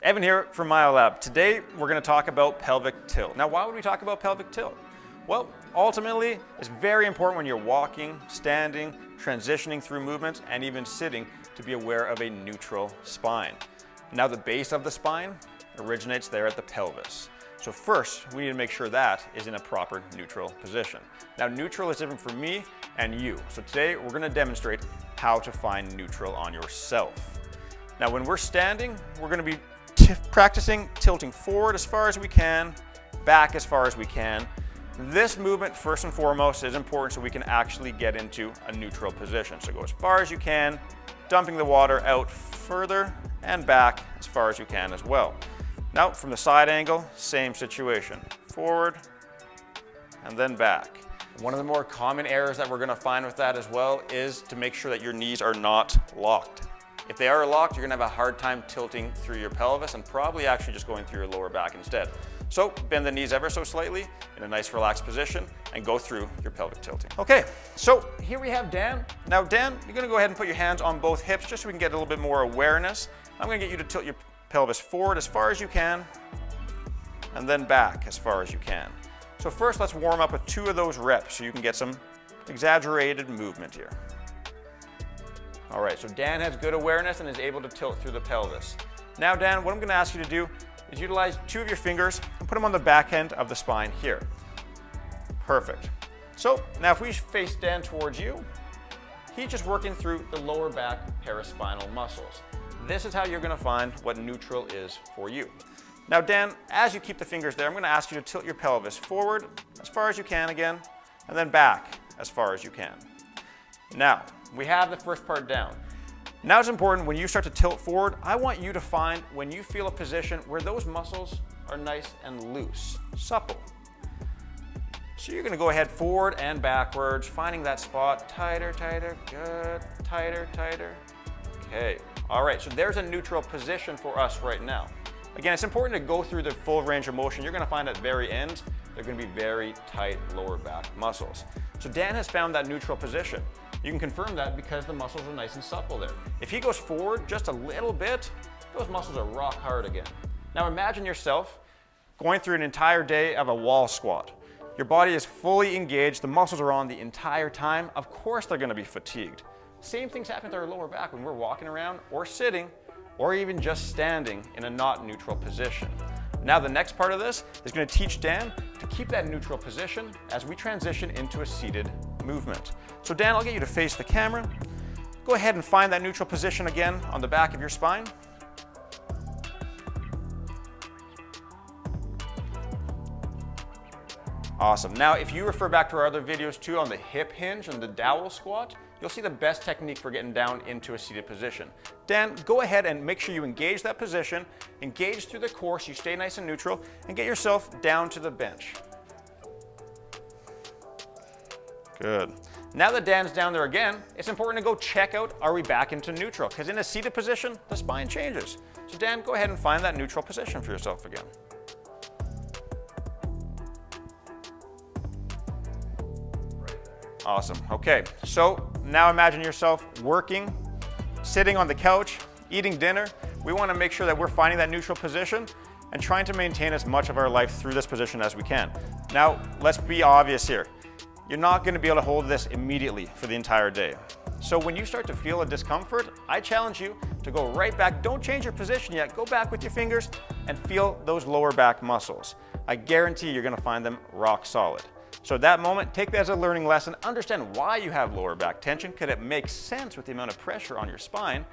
Evan here from MyoLab. Today we're going to talk about pelvic tilt. Now, why would we talk about pelvic tilt? Well, ultimately, it's very important when you're walking, standing, transitioning through movements, and even sitting to be aware of a neutral spine. Now, the base of the spine originates there at the pelvis. So first, we need to make sure that is in a proper neutral position. Now, neutral is different for me and you. So today, we're going to demonstrate how to find neutral on yourself. Now, when we're standing, we're going to be practicing tilting forward as far as we can, back as far as we can. This movement, first and foremost, is important so we can actually get into a neutral position. So go as far as you can, dumping the water out further and back as far as you can as well. Now, from the side angle, same situation. Forward and then back. One of the more common errors that we're going to find with that as well is to make sure that your knees are not locked. If they are locked, you're going to have a hard time tilting through your pelvis and probably actually just going through your lower back instead. So bend the knees ever so slightly in a nice relaxed position and go through your pelvic tilting. Okay, so here we have Dan. Now Dan, you're going to go ahead and put your hands on both hips just so we can get a little bit more awareness. I'm going to get you to tilt your pelvis forward as far as you can and then back as far as you can. So first, let's warm up with 2 of those reps so you can get some exaggerated movement here. All right, so Dan has good awareness and is able to tilt through the pelvis. Now, Dan, what I'm going to ask you to do is utilize 2 of your fingers and put them on the back end of the spine here. Perfect. So now if we face Dan towards you, he's just working through the lower back paraspinal muscles. This is how you're going to find what neutral is for you. Now, Dan, as you keep the fingers there, I'm going to ask you to tilt your pelvis forward as far as you can again, and then back as far as you can. Now, we have the first part down. Now it's important when you start to tilt forward, I want you to find when you feel a position where those muscles are nice and loose, supple. So you're going to go ahead forward and backwards, finding that spot, tighter, tighter, good, tighter, tighter. Okay, all right, so there's a neutral position for us right now. Again, it's important to go through the full range of motion. You're going to find at the very end, they're going to be very tight lower back muscles. So Dan has found that neutral position. You can confirm that because the muscles are nice and supple there. If he goes forward just a little bit, those muscles are rock hard again. Now imagine yourself going through an entire day of a wall squat. Your body is fully engaged, the muscles are on the entire time. Of course they're going to be fatigued. Same things happen to our lower back when we're walking around or sitting or even just standing in a not neutral position. Now the next part of this is going to teach Dan to keep that neutral position as we transition into a seated movement. So Dan, I'll get you to face the camera. Go ahead and find that neutral position again on the back of your spine. Awesome. Now, if you refer back to our other videos too on the hip hinge and the dowel squat, you'll see the best technique for getting down into a seated position. Dan, go ahead and make sure you engage that position, engage through the core so you stay nice and neutral, and get yourself down to the bench. Good. Now that Dan's down there again, it's important to go check out, are we back into neutral? Because in a seated position, the spine changes. So Dan, go ahead and find that neutral position for yourself again. Awesome. Okay, so now imagine yourself working, sitting on the couch, eating dinner. We want to make sure that we're finding that neutral position and trying to maintain as much of our life through this position as we can. Now, let's be obvious here. You're not going to be able to hold this immediately for the entire day. So when you start to feel a discomfort, I challenge you to go right back. Don't change your position yet. Go back with your fingers and feel those lower back muscles. I guarantee you're going to find them rock solid. So at that moment, take that as a learning lesson. Understand why you have lower back tension, because it makes sense with the amount of pressure on your spine.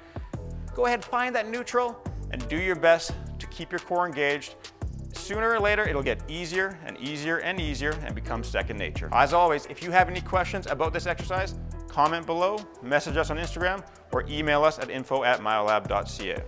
Go ahead, find that neutral, and do your best to keep your core engaged. Sooner or later, it'll get easier and easier and easier and become second nature. As always, if you have any questions about this exercise, comment below, message us on Instagram, or email us at info@myolab.ca.